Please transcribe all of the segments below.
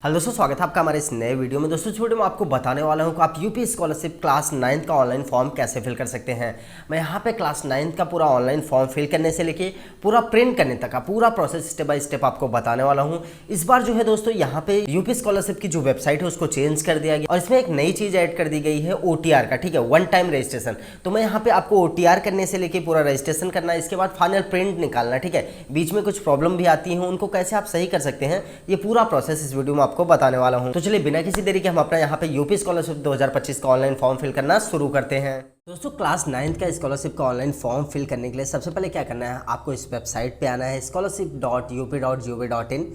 Hello दोस्तों, स्वागत है आपका हमारे इस नए वीडियो में। दोस्तों इस वीडियो में आपको बताने वाला हूं कि आप यूपी स्कॉलरशिप क्लास 9th का ऑनलाइन फॉर्म कैसे फिल कर सकते हैं। मैं यहां पे क्लास 9th का पूरा ऑनलाइन फॉर्म फिल करने से लेके पूरा प्रिंट करने तक का पूरा प्रोसेस स्टेप बाय स्टेप आपको बताने वाला हूं। इस बार जो है दोस्तों यहाँ पे यूपी स्कॉलरशिप की जो वेबसाइट है उसको चेंज कर दिया गया और इसमें एक नई चीज ऐड कर दी गई है OTR का, ठीक है, वन टाइम रजिस्ट्रेशन। तो मैं यहाँ पे आपको OTR करने से लेके पूरा रजिस्ट्रेशन करना है, इसके बाद फाइनल प्रिंट निकालना, ठीक है। बीच में कुछ प्रॉब्लम भी आती है, उनको कैसे आप सही कर सकते हैं, ये पूरा प्रोसेस इस वीडियो में आपको बताने वाला हूं। तो चलिए बिना किसी देरी के हम अपना यहाँ पे यूपी स्कॉलरशिप 2025 का ऑनलाइन फॉर्म फिल करना शुरू करते हैं। दोस्तों क्लास 9th का स्कॉलरशिप का ऑनलाइन फॉर्म फिल करने के लिए सबसे पहले क्या करना है, आपको इस वेबसाइट पे आना है scholarship.up.gov.in।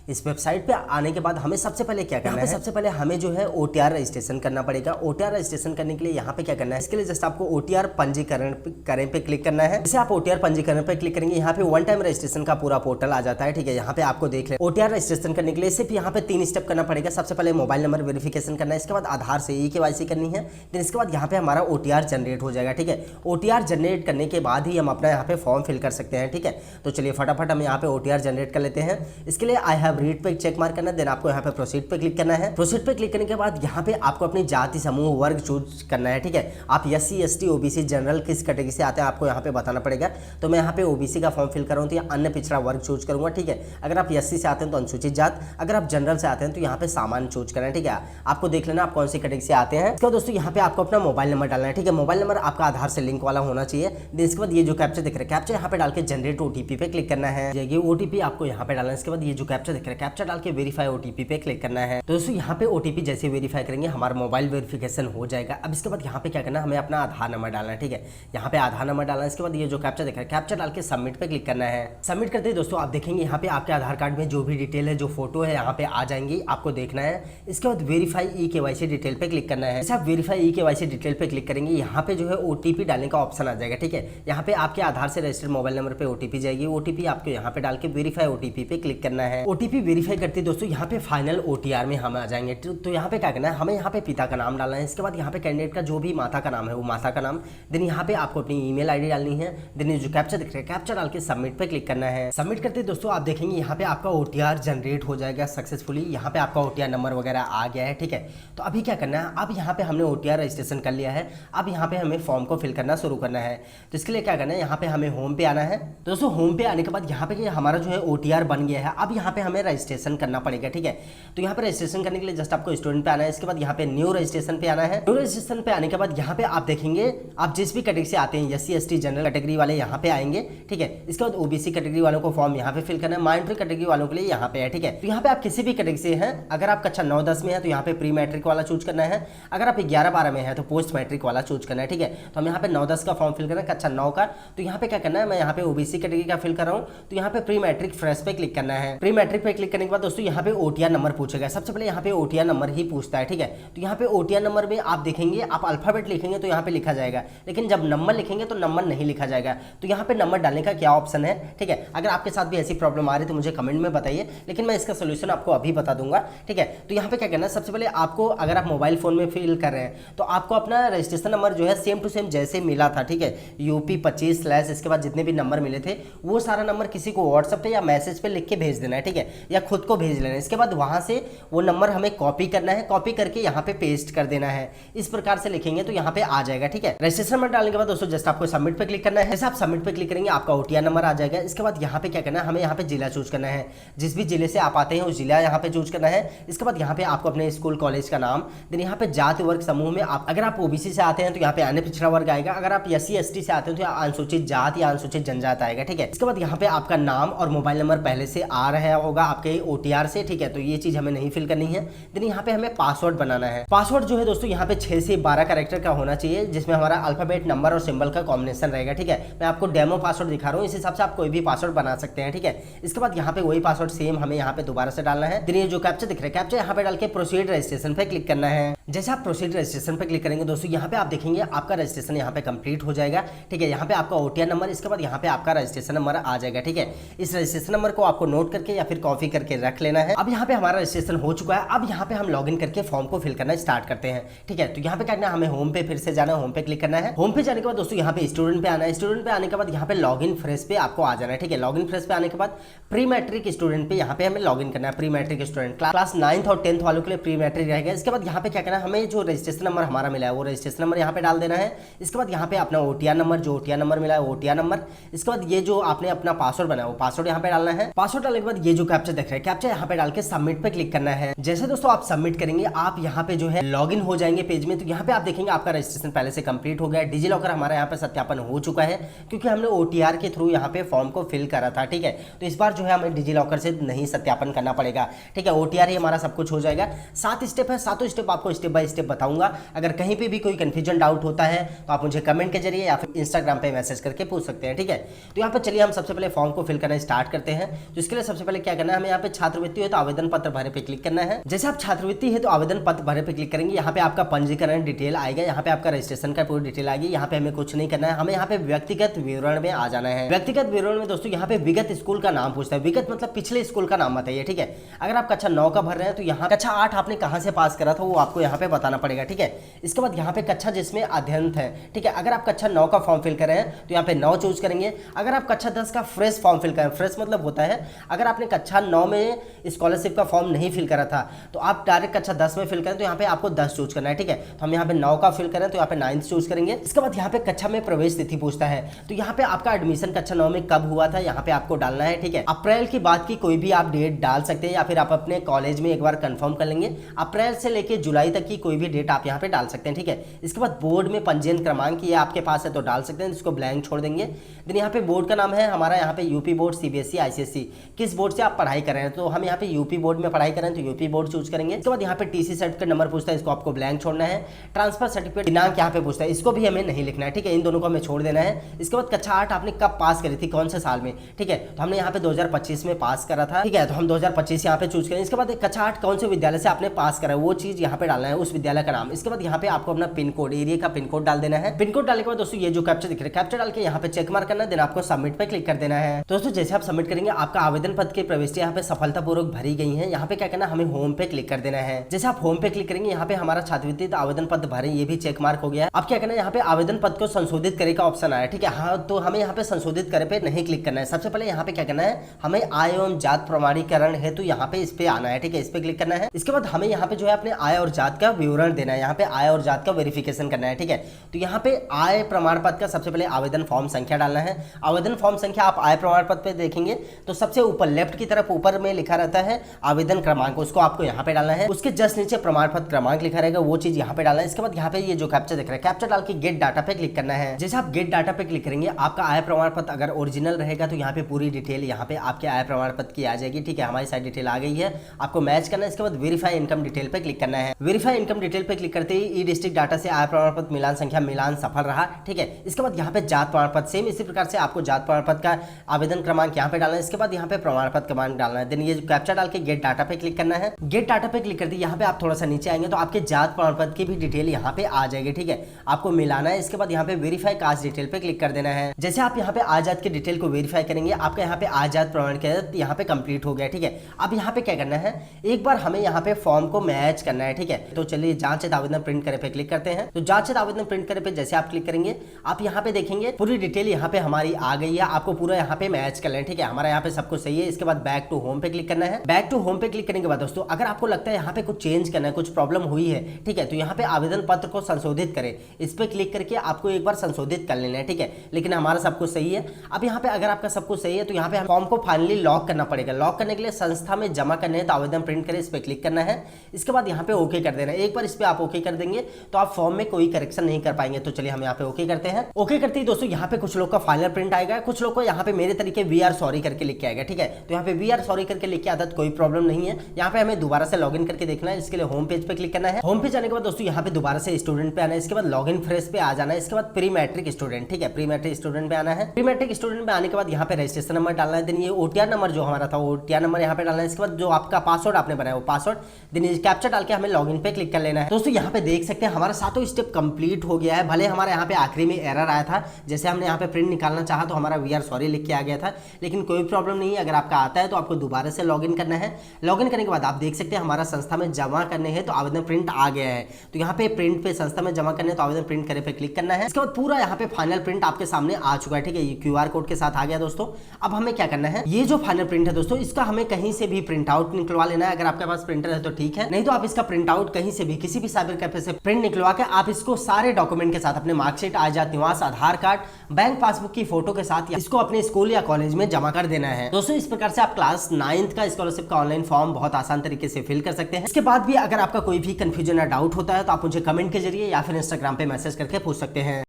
इस वेबसाइट पे आने के बाद हमें सबसे पहले क्या करना है, सबसे पहले हमें जो है OTR रजिस्ट्रेशन करना पड़ेगा। OTR रजिस्ट्रेशन करने के लिए यहाँ पे क्या करना है, इसके लिए जस्ट आपको OTR पंजीकरण करें पे क्लिक करना है। जैसे आप OTR पंजीकरण पे क्लिक करेंगे, यहाँ पे वन टाइम रजिस्ट्रेशन का पूरा पोर्टल आ जाता है, ठीक है। यहाँ पे आपको देख ले OTR रजिस्ट्रेशन करने के लिए सिर्फ यहाँ पे 3 स्टेप करना पड़ेगा। सबसे पहले मोबाइल नंबर वेरिफिकेशन करना है, इसके बाद आधार से KYC करनी है, देन इसके बाद यहाँ पे हमारा OTR जनरेट हो जाएगा, ठीक है। OTR जनरेट करने के बाद ही हम अपना यहाँ पे फॉर्म फिल कर सकते हैं, ठीक है। तो चलिए फटाफट हम यहाँ पे OTR जनरेट कर लेते हैं। इसके लिए आई हैव रीड पे चेक मार्क करना, देन आपको यहाँ पे प्रोसीड पे क्लिक करना है। प्रोसीड पे क्लिक करने के बाद यहाँ पे आपको अपनी जाति समूह वर्ग चूज करना है, ठीक है। आप SC ST OBC जनरल किस कैटेगरी से आते हैं आपको यहाँ पे बताना पड़ेगा। तो मैं यहाँ पे OBC का फॉर्म फिल कर रहा हूँ तो अन्य पिछड़ा वर्ग चूज करूंगा, ठीक है। अगर आप SC से आते हैं तो अनुसूचित जात, अगर आप जनरल से आते हैं तो यहाँ पे सामान्य चूज करना है, ठीक है। आपको देख लेना आप कौन सी कैटेगरी से आते हैं। इसके बाद दोस्तों यहाँ पे आपको अपना मोबाइल नंबर डालना है, ठीक है। मोबाइल नंबर आपका आधार से लिंक वाला होना चाहिए। देन इसके बाद ये जो कैप्चा दिख रहा है, कैप्चा यहाँ पे डाल के जनरेट OTP पे क्लिक करना है। ये OTP आपको यहाँ पे डालना है। इसके बाद ये जो कैप्चा दिख रहा है, कैप्चा डाल के वेरीफाई OTP पे क्लिक करना है। तो दोस्तों यहाँ पे OTP जैसे वेरीफाई करेंगे हमारा मोबाइल वेरिफिकेशन हो जाएगा। अब इसके बाद यहाँ पे क्या करना है, हमें अपना आधार नंबर डालना है, ठीक है। यहाँ पे आधार नंबर डालना है। इसके बाद ये जो कैप्चा दिख रहा है, कैप्चा डाल के सबमिट पे क्लिक करना है। सबमिट करते ही दोस्तों आप देखेंगे यहाँ पे आपके आधार कार्ड में जो भी डिटेल है, जो फोटो है यहाँ पे आ जाएंगी, आपको देखना है। इसके बाद वेरीफाई KYC डिटेल पे क्लिक करना है। जैसे आप वेरीफाई KYC डिटेल पे क्लिक करेंगे, यहाँ पे जो है OTP डालने का ऑप्शन आ जाएगा, ठीक है। यहाँ पे आपके आधार से रजिस्टर्ड मोबाइल नंबर पे OTP जाएगी। OTP आपको यहाँ पे डाल के वेरीफाई OTP पे क्लिक करना है। OTP वेरीफाई करते दोस्तों यहाँ पे फाइनल OTR में हम आ जाएंगे। तो यहाँ पे क्या करना है, हमें यहाँ पे पिता का नाम डालना है। इसके बाद यहाँ पे कैंडिडेट का जो भी माता का नाम है वो माता का नाम, देन यहाँ पे आपको अपनी ईमेल ID डालनी है। देन जो कैप्चा दिख रहा है, कैप्चा डाल के सबमिट पे क्लिक करना है। सबमिट करते दोस्तों आप देखेंगे यहाँ पे आपका OTR जनरेट हो जाएगा सक्सेसफुली। यहाँ पे आपका OTR नंबर वगैरह आ गया है, ठीक है। तो अभी क्या करना है, अब यहाँ पे हमने OTR रजिस्ट्रेशन कर लिया है। अब यहाँ पे हमें फॉर्म को फिल करना शुरू करना है। तो इसके लिए क्या करना है, यहाँ पे हमें होम पे आना है। दोस्तों होम पे आने के बाद यहाँ पे हमारा जो है OTR बन गया है। अब यहाँ पे हमें रजिस्ट्रेशन करना पड़ेगा, ठीक है। तो यहाँ पे रजिस्ट्रेशन करने के लिए जस्ट आपको स्टूडेंट पे आना है। इसके बाद यहाँ पे न्यू रजिस्ट्रेशन पे आना है। न्यू रजिस्ट्रेशन पे आने के बाद यहाँ पे आप देखेंगे आप जिस भी कैटेगरी से आते हैं, SC ST जनरल कैटेगरी वाले यहाँ पे आएंगे, ठीक है। इसके बाद OBC कैटेगरी वालों को फॉर्म यहाँ पे फिल करना है। माइनॉरिटी कैटेगरी वालों के लिए यहाँ पे है, ठीक है। तो यहाँ पे आप किसी भी कैटेगरी से हैं, अगर आप कक्षा 9-10 में है तो यहाँ पे प्री मैट्रिक वाला चूज करना है। अगर आप 11-12 में है तो पोस्ट मैट्रिक वाला चूज करना है, ठीक है। तो हम यहाँ पे 9-10 का फॉर्म फिल करना है, कक्षा 9 का। तो यहाँ पे क्या करना है, मैं यहाँ पे OBC कैटेगरी का फिल कर रहा हूँ, तो यहाँ पे प्री मैट्रिक फ्रेश पे क्लिक करना है। प्री मैट्रिक पे क्लिक करने के बाद दोस्तों यहाँ पे OTR नंबर पूछेगा। सबसे पहले यहाँ पे OTR नंबर ही पूछता है, ठीक है। तो यहाँ पे OTR नंबर में आप देखेंगे, आप अल्फाबेट लिखेंगे तो यहाँ पे लिखा जाएगा, लेकिन जब नंबर लिखेंगे तो नंबर नहीं लिखा जाएगा। तो यहाँ पे नंबर डालने का क्या ऑप्शन है, ठीक है। अगर आपके साथ भी ऐसी प्रॉब्लम आ रही है तो मुझे कमेंट में बताइए, लेकिन मैं इसका सोल्यूशन आपको अभी बता दूंगा, ठीक है। तो यहाँ पे क्या करना है, सबसे पहले आपको, अगर आप मोबाइल फोन में फिल कर रहे हैं तो आपको अपना रजिस्ट्रेशन नंबर जो है सेम टू सेम जैसे मिला था, ठीक है। UP 25/ इसके बाद जितने भी नंबर मिले थे वो सारा नंबर किसी को WhatsApp पे या मैसेज पे लिख के भेज देना है, ठीक है, या खुद को भेज लेना है। इसके बाद वहां से वो नंबर हमें कॉपी करना है, कॉपी करके यहाँ पे पेस्ट कर देना है। इस प्रकार से लिखेंगे तो यहाँ पे आ जाएगा, ठीक है। रजिस्ट्रेशन नंबर डालने के बाद दोस्तों जस्ट आपको सबमिट पे क्लिक करना है। जैसे आप सबमिट पे क्लिक करेंगे आपका OTR नंबर आ जाएगा। इसके बाद यहाँ पे क्या करना है, हमें यहाँ पे जिला चूज करना है। जिस भी जिले से आप आते हैं उस जिला यहाँ पे चूज करना है। इसके बाद यहाँ पे आपको अपने स्कूल कॉलेज का नाम, देन यहाँ पे जाति वर्ग समूह में आप, अगर आप OBC से आते हैं तो यहाँ पे अन्य पिछड़ा वर्ग आएगा। अगर आप SC ST से आते हैं तो अनुसूचित जात या अनुसूचित जनजात आएगा, ठीक है। इसके बाद यहाँ पे आपका नाम और मोबाइल नंबर पहले से आ रहा होगा आपके OTR से, ठीक है। तो ये चीज हमें नहीं फिल करनी है। देन यहाँ पे हमें पासवर्ड बनाना है। पासवर्ड जो है दोस्तों यहाँ पे 6 से 12 कैरेक्टर का होना चाहिए, जिसमें हमारा अल्फाबेट नंबर और सिंबल का कॉम्बिनेशन रहेगा, ठीक है। मैं आपको डेमो पासवर्ड दिखा रहा हूँ, इस हिसाब से आप कोई भी पासवर्ड बना सकते हैं, ठीक है। इसके बाद यहाँ पे वही पासवर्ड सेम हमें यहाँ पे दोबारा से डालना है। ये जो कैप्चा दिख रहा है, कैप्चा यहाँ पे डाल के प्रोसीड रजिस्ट्रेशन पे क्लिक करना है। जैसे आप प्रोसीड रजिस्ट्रेशन पे क्लिक करेंगे दोस्तों यहाँ पे आप देखेंगे आपका रजिस्ट्रेशन यहाँ पे कंप्लीट हो जाएगा, ठीक है। यहाँ पे आपका OTR नंबर, इसके बाद यहाँ पे आपका रजिस्ट्रेशन नंबर आ जाएगा, ठीक है। इस रजिस्ट्रेशन नंबर को आपको नोट करके या फिर कॉपी कॉपी करके रख लेना है। अब यहाँ पे हमारा रजिस्ट्रेशन हो चुका है। अब यहाँ पे हम लॉगिन करके फॉर्म को फिल करना स्टार्ट करते हैं। ठीक है, तो यहाँ पे क्या करना है, हमें होम पे फिर से जाना है, होम पे क्लिक करना है। होम पे जाने के बाद दोस्तों यहाँ पे स्टूडेंट पे आना है। स्टूडेंट पे आने के बाद यहाँ पे लॉगिन फ्रेश पे आपको आ जाना है। ठीक है, लॉगिन फ्रेश पे आने के बाद प्री मैट्रिक स्टूडेंट पे यहाँ पे हमें लॉगिन करना है। Pre matric student class 9th और 10th वालों के लिए प्री मैट्रिक रहेगा। इसके बाद यहाँ पे क्या करना है, हमें जो रजिस्ट्रेशन नंबर हमारा मिला है वो रजिस्ट्रेशन नंबर यहाँ पे डाल देना है। इसके बाद यहाँ पे अपना ओटीआर नंबर, जो ओटीआर नंबर मिला है ओटीआर नंबर। इसके बाद ये जो आपने अपना पासवर्ड बनाया वो पासवर्ड यहाँ पे डालना है। पासवर्ड डालने के बाद ये जो कैप्चा देख रहे हैं, कैप्चा यहाँ पे डाल के सबमिट पे क्लिक करना है। जैसे दोस्तों आप सबमिट करेंगे आप यहाँ पे जो है लॉगिन हो जाएंगे पेज में। तो यहाँ पे आप देखेंगे आपका रजिस्ट्रेशन पहले से कंप्लीट हो गया है। डिजी लॉकर हमारा यहाँ पे सत्यापन हो चुका है क्योंकि हमने ओटीआर के थ्रू यहाँ पे फॉर्म को फिल करा था। ठीक है, तो इस बार जो है हमें डिजी लॉकर से नहीं सत्यापन करना पड़ेगा। ठीक है, ओटीआर ही हमारा सब कुछ हो जाएगा। 7 स्टेप है, सातों स्टेप आपको स्टेप बाय स्टेप बताऊंगा। अगर कहीं पे भी कोई कंफ्यूजन डाउट होता है तो आप मुझे कमेंट के जरिए या फिर इंस्टाग्राम पे मैसेज करके पूछ सकते हैं। ठीक है, तो यहाँ पे चलिए हम सबसे पहले फॉर्म को फिल करना स्टार्ट करते हैं। तो इसके लिए सबसे पहले क्या करना है, हमें यहाँ पे छात्रवृत्ति है तो आवेदन पत्र भरे पे क्लिक करना है। जैसे आप छात्रवृत्ति है तो आवेदन पत्र भरे पे क्लिक करेंगे, यहाँ पे आपका पंजीकरण डिटेल आएगा, यहाँ पे आपका रजिस्ट्रेशन का पूरी डिटेल आएगी। यहाँ पे हमें कुछ नहीं करना है, हमें यहाँ पे व्यक्तिगत विवरण में आ जाना है। व्यक्तिगत विवरण में दोस्तों यहाँ पे विगत स्कूल का नाम पूछता है। विगत मतलब पिछले स्कूल का नाम बताइए। ठीक है, अगर आप कक्षा 9 का भर रहे हैं तो यहाँ कक्षा 8 आपने कहाँ से पास करा था वो आपको यहाँ पे बताना पड़ेगा। ठीक है, इसके बाद यहाँ पे कक्षा जिसमें अध्ययन है। ठीक है, अगर आप कक्षा 9 का फॉर्म फिल कर रहे हैं तो यहाँ पे 9 चूज करेंगे। अगर आप कक्षा 10 का फ्रेश फॉर्म फिल करें, फ्रेश मतलब होता है अगर आपने कक्षा 9 में स्कॉलरशिप का फॉर्म नहीं फिल करा था तो आप डायरेक्ट कक्षा 10 में फिल करें तो यहाँ पे आपको 10 चूज करना है। ठीक है, तो हम यहाँ पे 9 का फिल करें तो यहाँ पे 9th चूज करेंगे। इसके बाद यहाँ पे कक्षा में प्रवेश तिथि पूछता है तो यहाँ पे आपका एडमिशन कक्षा 9 में कब हुआ था यहाँ पे आपको डालना है। ठीक है, अप्रैल की बात की कोई भी आप डेट डाल सकते हैं या फिर आप अपने कॉलेज में एक बार कंफर्म कर लेंगे। अप्रैल से लेके जुलाई तक की कोई भी डेट आप यहाँ पे डाल सकते हैं। ठीक है, इसके बाद बोर्ड में पंजीयन क्रमांक ये आपके पास है तो डाल सकते हैं, इसको ब्लैंक छोड़ देंगे। देन यहाँ पे बोर्ड का नाम है हमारा यहाँ पे यूपी बोर्ड, सीबीएसई, आईसीएसई, किस बोर्ड से आप पढ़ाई कर रहे हैं तो हम यहाँ पे यूपी बोर्ड में पढ़ाई कर रहे हैं तो यूपी बोर्ड चूज करेंगे। इसके बाद यहाँ पे टीसी सर्टिफिकेट नंबर पूछता है, इसको आपको ब्लैंक छोड़ना है। ट्रांसफर सर्टिफिकेट दिनांक यहाँ पे पूछता है, इसको भी हमें नहीं लिखना है। ठीक है, इन दोनों को हमें छोड़ देना है। इसके बाद कक्षा 8 आपने कब पास करी थी, कौन से साल में। ठीक है, तो हमने यहाँ पे 2025 में पास करा था। ठीक है, तो हम 2025 यहाँ पे चूज करें। इसके बाद कक्षा 8 कौन से विद्यालय से आपने पास करा वो चीज यहाँ पे डालना है, उस विद्यालय का नाम। इसके बाद यहाँ पे आपको अपना पिन कोड, एरिया का पिन कोड डाल देना है। पिन कोड डालने के बाद दोस्तों ये जो कैप्चा दिख रहा है, कैप्चा डाल के यहाँ पे चेक मार्क करना है। देन आपको सबमिट पे क्लिक कर देना है। दोस्तों जैसे आप सबमिट करेंगे आपका आवेदन पत्र की प्रविष्टि यहाँ पे सफलतापूर्वक भरी गई है। यहाँ पे क्या करना है, हमें होम पे क्लिक कर देना है। जैसे आप होम पे क्लिक करेंगे यहाँ पे हमारा छात्रवृत्ति आवेदन पत्र भरे ये भी चेक मार्क हो गया है। अब क्या करना है, यहाँ पे आवेदन पत्र को संशोधित करे का ऑप्शन आया। ठीक है, हाँ तो हमें यहाँ पे संशोधित करे पे नहीं क्लिक करना है। सबसे पहले यहाँ पे क्या करना है, हमें आय एवं जात प्रमाणीकरण है तो यहाँ पे इस पे आना है। ठीक है, इस पे क्लिक करना है। इसके बाद हमें यहाँ पे जो है अपने आय और जात का विवरण देना है, यहाँ पे आय और जात का वेरिफिकेशन करना है। ठीक है, तो यहाँ पे आय प्रमाण पत्र का सबसे पहले आवेदन फॉर्म संख्या डालना है। आवेदन फॉर्म संख्या आप आय प्रमाण पत्र पे देखेंगे तो सबसे ऊपर लेफ्ट की तरफ ऊपर में लिखा रहता है आवेदन क्रमांक, उसको आपको यहाँ पे डालना है। उसके जस्ट नीचे प्रमाण पत्र क्रमांक लिखा रहेगा, वो चीज यहाँ पे डालना है। इसके बाद यहाँ पे ये जो कैप्चा दिख रहा है, कैप्चा डाल के गेट डाटा पे क्लिक करना है। जैसे आप गेट डाटा पे क्लिक करेंगे आपका आय प्रमाण पत्र अगर ओरिजिनल रहेगा तो यहाँ पे पूरी डिटेल यहाँ पे आपके आय प्रमाण पत्र की आ जाएगी। ठीक है, हमारी सारी डिटेल आ गई है, आपको मैच करना है। इसके बाद वेरीफाई इनकम डिटेल पे क्लिक करना है। वेरीफाई इनकम डिटेल पे क्लिक करते ही ई डिस्ट्रिक्ट डाटा से आय प्रमाण पत्र मिलान संख्या मिलान सफल रहा। ठीक है, इसके बाद यहाँ पे जात प्रमाण पत्र सेम इसी प्रकार से आपको जात प्रमाण पत्र का आवेदन क्रमांक यहाँ पे डालना है। इसके बाद यहाँ पे प्रमाण पत्र क्रमांक डालना है। देन ये कैप्चा डाल के गेट डाटा पे क्लिक करना है। गेट डाटा पे क्लिक करते यहाँ पे आप थोड़ा सा नीचे आएंगे तो आपके जात प्रमाण पत्र की भी डिटेल यहाँ पे आ जाएगी। ठीक है, आपको मिलाना है। इसके बाद यहाँ पे वेरीफाई कास्ट डिटेल पे क्लिक कर देना है। जैसे आप यहाँ पे आजाद की डिटेल को वेरीफाई करेंगे आपका यहाँ पे आजाद प्रमाण के यहाँ पे कंप्लीट हो गया। ठीक है, अब यहाँ पे क्या करना है, एक बार हमें यहाँ पे फॉर्म को मैच करना है। ठीक है, तो चलिए जांचित आवेदन प्रिंट करे पे क्लिक करते हैं। तो जांचित आवेदन प्रिंट करे पे जैसे आप क्लिक करेंगे आप यहाँ पे देखेंगे पूरी डिटेल यहाँ पे हमारी आ गई है, आपको पूरा यहाँ पे मैच कर लेना। ठीक है, हमारा यहाँ पे सब कुछ सही है। इसके बाद बैक टू होम पे क्लिक करना है। बैक टू होम पे क्लिक करने के बाद दोस्तों अगर आपको लगता है यहाँ पे कुछ चेंज करना है, कुछ प्रॉब्लम हुई है, ठीक है, तो यहाँ पे आवेदन पत्र को संशोधित करें, इस पे क्लिक करके आपको एक बार संशोधित कर लेना है। ठीक है, लेकिन हमारा सब कुछ सही है। अब यहाँ पे अगर आपका सब कुछ सही है तो यहाँ पे फॉर्म को फाइनली लॉक करना पड़ेगा। लॉक करने के लिए संस्था में जमा करने है तो आवेदन प्रिंट करें, इस पे क्लिक करना है। इसके बाद यहाँ पे ओके कर देना है। एक बार इस पे आप ओके कर देंगे तो आप फॉर्म में कोई करेक्शन नहीं कर पाएंगे। तो चलिए हम यहाँ पे ओके करते हैं। ओके करते ही दोस्तों यहाँ पे कुछ लोग का फाइनल प्रिंट आएगा, कुछ लोग को यहाँ पे मेरे तरीके वी आर सॉरी करके लिख के आएगा। ठीक है, तो यहाँ पे वी आर सॉरी करके लिख के आता कोई प्रॉब्लम नहीं है। यहाँ पे हमें दोबारा से लॉगिन करके देखना है, इसके लिए होम पेज पे क्लिक करना है। होम पेज आने के बाद दोस्तों यहाँ पे दोबारा से स्टूडेंट पे आना है। इसके बाद लॉगिन फ्रेश पे आ जाना है। इसके बाद प्री मैट्रिक स्टूडेंट, ठीक है, प्री मैट्रिक स्टूडेंट पे आना है। प्री मैट्रिक स्टूडेंट पे आने के बाद यहाँ पे रजिस्ट्रेशन नंबर डालना है। देन ये ओटीआर नंबर जो हमारा था ओटीआर नंबर यहाँ पे डालना है। इसके बाद जो आपका पासवर्ड आपने बनाया वो पासवर्ड, देन कैप्चा डाल के हमें लॉगिन पे क्लिक कर लेना है। दोस्तों यहाँ पे देख सकते हैं हमारा सातों स्टेप कंप्लीट हो गया है। भले हमारे यहाँ पे आखिरी में एरर आया था, जैसे हमने यहाँ पे प्रिंट निकालना चाहा तो हमारा वी आर सॉरी लिख के आ गया था, लेकिन कोई प्रॉब्लम नहीं है। अगर आपका आता है तो आपको दोबारा से लॉगिन करना है। लॉगिन करने के बाद आप देख सकते हैं हमारा संस्था में जमा करने हैं तो आवेदन प्रिंट आ गया है। तो यहाँ पे प्रिंट पे संस्था में जमा करने तो आवेदन प्रिंट करे पे क्लिक करना है। इसके बाद पूरा यहाँ पे फाइनल प्रिंट आपके सामने आ चुका है, ठीक है, ये QR कोड के साथ आ गया दोस्तों। अब हमें क्या करना है, ये जो फाइनल प्रिंट है दोस्तों, इसका हमें कहीं से भी प्रिंट आउट निकलवा लेना है। अगर आपके पास प्रिंटर है तो ठीक है, नहीं तो आप इसका प्रिंट आउट कहीं से भी किसी भी साइबर कैफे से प्रिंट निकलवा के आप इसको सारे डॉक्यूमेंट के साथ अपने मार्कशीट, आजाद निवास, आधार कार्ड, बैंक पासबुक की फोटो के साथ इसको अपने स्कूल या कॉलेज में जमा कर देना है। दोस्तों इस प्रकार से आप क्लास 9th का स्कॉलरशिप का ऑनलाइन फॉर्म बहुत आसान तरीके से फिल कर सकते हैं। इसके बाद भी अगर आपका कोई भी कंफ्यूजन या डाउट होता है तो आप मुझे कमेंट के जरिए या फिर इंस्टाग्राम पे मैसेज करके पूछ सकते हैं।